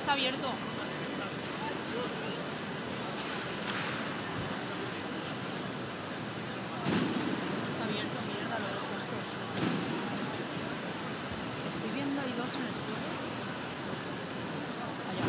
está abierto. Está abierto, mierda, lo de los cascos. Estoy viendo hay dos en el suelo. Allá.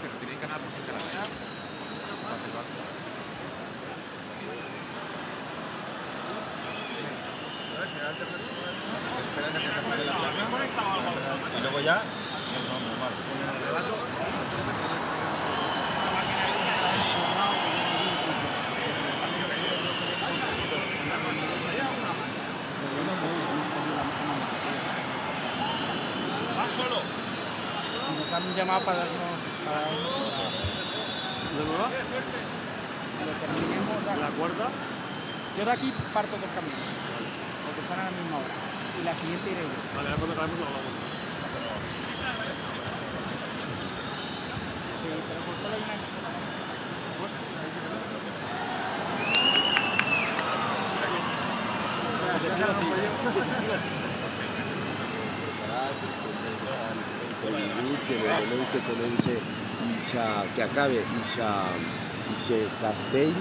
pero tiene que ganar por sin característica. Esperas a que se apague la placa. Y luego ya, normal. Nos han llamado para darnos ¿De nuevo? cuando terminemos ¿La cuarta? yo de aquí parto dos caminos porque están a la misma hora y la siguiente iré yo. Vale, ahora cuando acabemos lo hablamos. Sí, pero por solo hay una All'inizio, nel momento che comincia che acabe ese castell,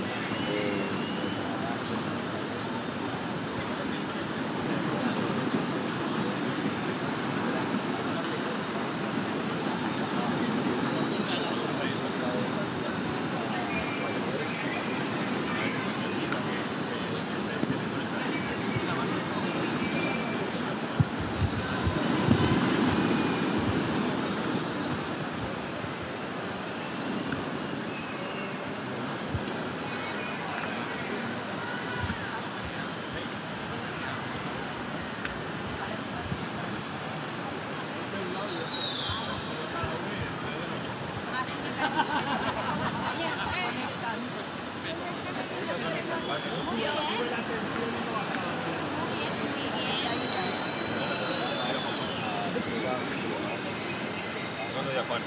¿Dónde ya Juan?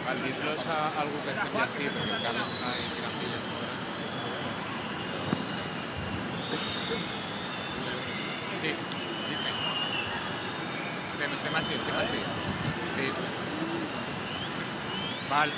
Val, dis-los a algú que estem ja així, perquè el Carles està ahí tirant pilles por ahí. Sí, dis-me. Estem així. Sí. Val.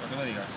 Lo que me digas.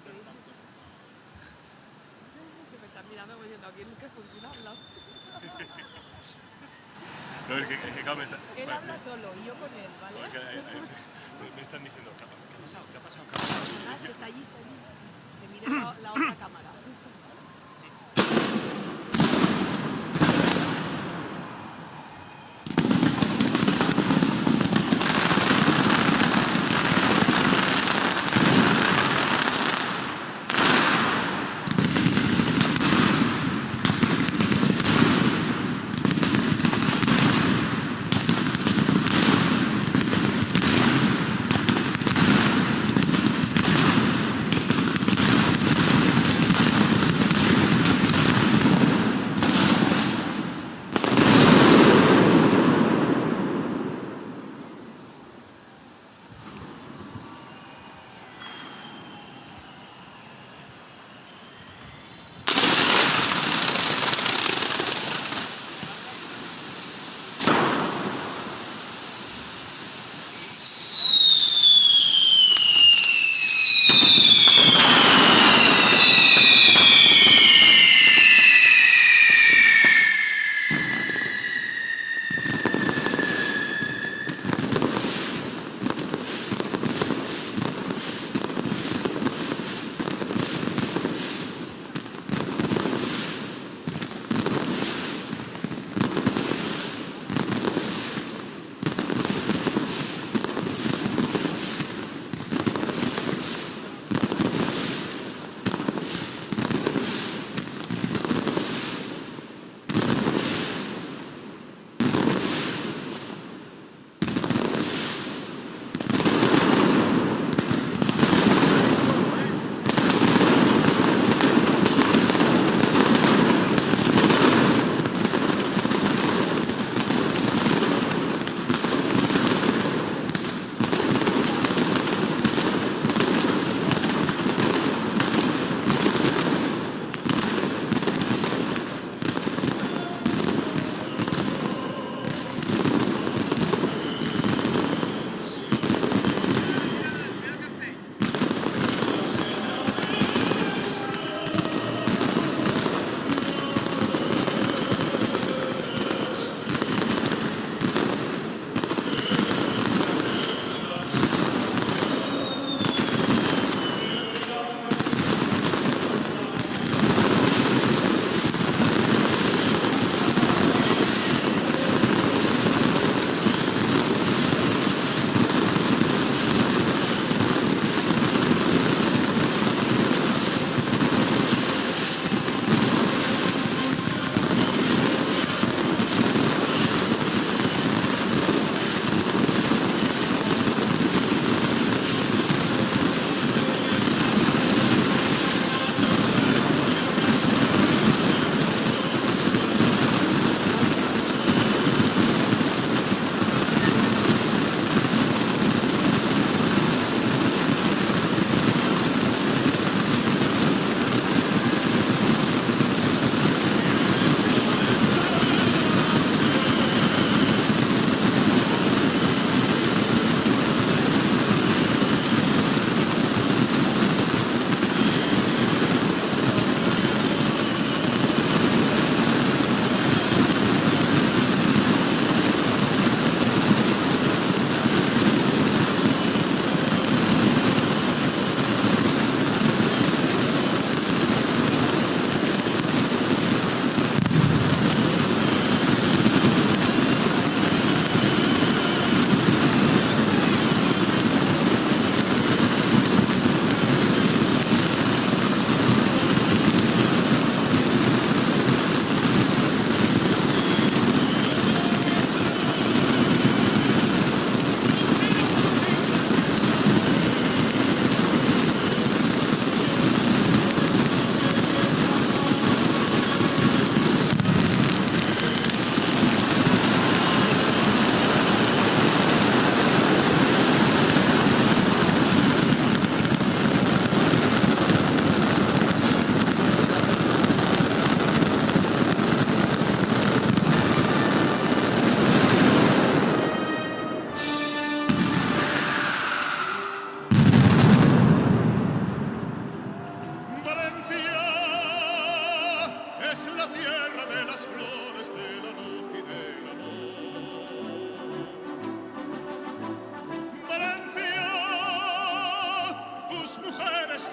¿qué dices? Se me están mirando como diciendo, ¿a quién que funciona hablar? No, es que claro, me está... Él habla solo y yo con él, ¿vale? No, es que, me están diciendo, ¿qué ha pasado? ¿Qué ha pasado? Ah, es que está allí, está allí. Que mire la otra cámara.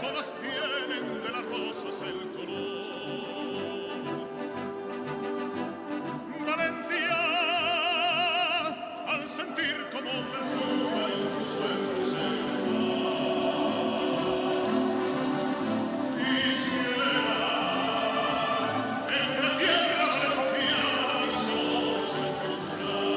todas tienen de las rosas el color. Valencia, al sentir como perfuma en tus sueños el mar, quisiera en la tierra valenciana mis ojos encontrar.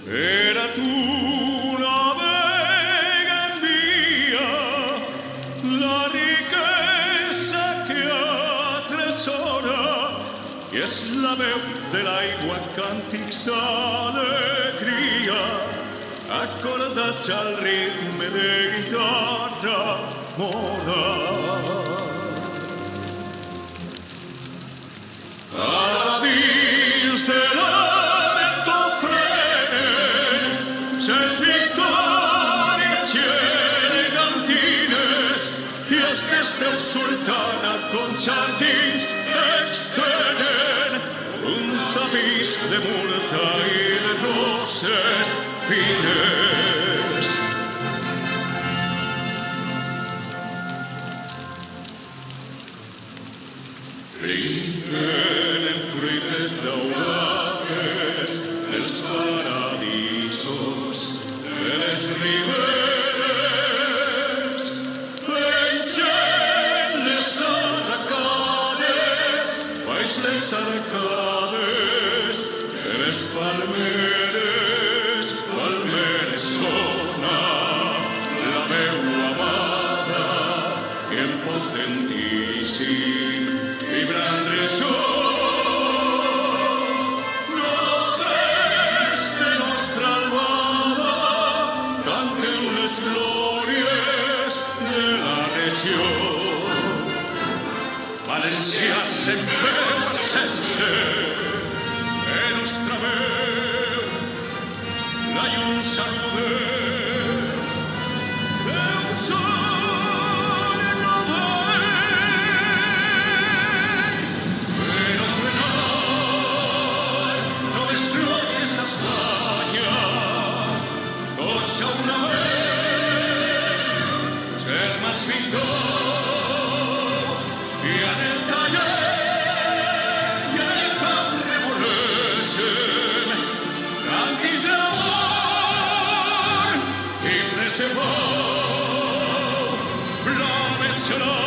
Era tú la vega envía, la riqueza que atresora, i és la veu de l'aigua càntics d'alegria, acordats al ritme de guitarra mora. A dins de l'alento frenen ses victòries gegantines i els despeus sultana com jardins extenen un tapís de murta i de roses fines. Brinquen en fruites daurades els paradisos de les riberes, pengen les arcades, baix les arcades de les palmeres, palmeres sona la veu amada i en potentíssim vibrant ressò. Notes de nostra albada canten les glòries de la regió. Valencians en veu sense, en nostra veu la llum salude d'un sol novell. Però frenar no destruir esta Espanya, tots a una vez, germans vingueu, i en el taller i en el camp revolegen càntics d'amor, himnes de pau, flames gelats.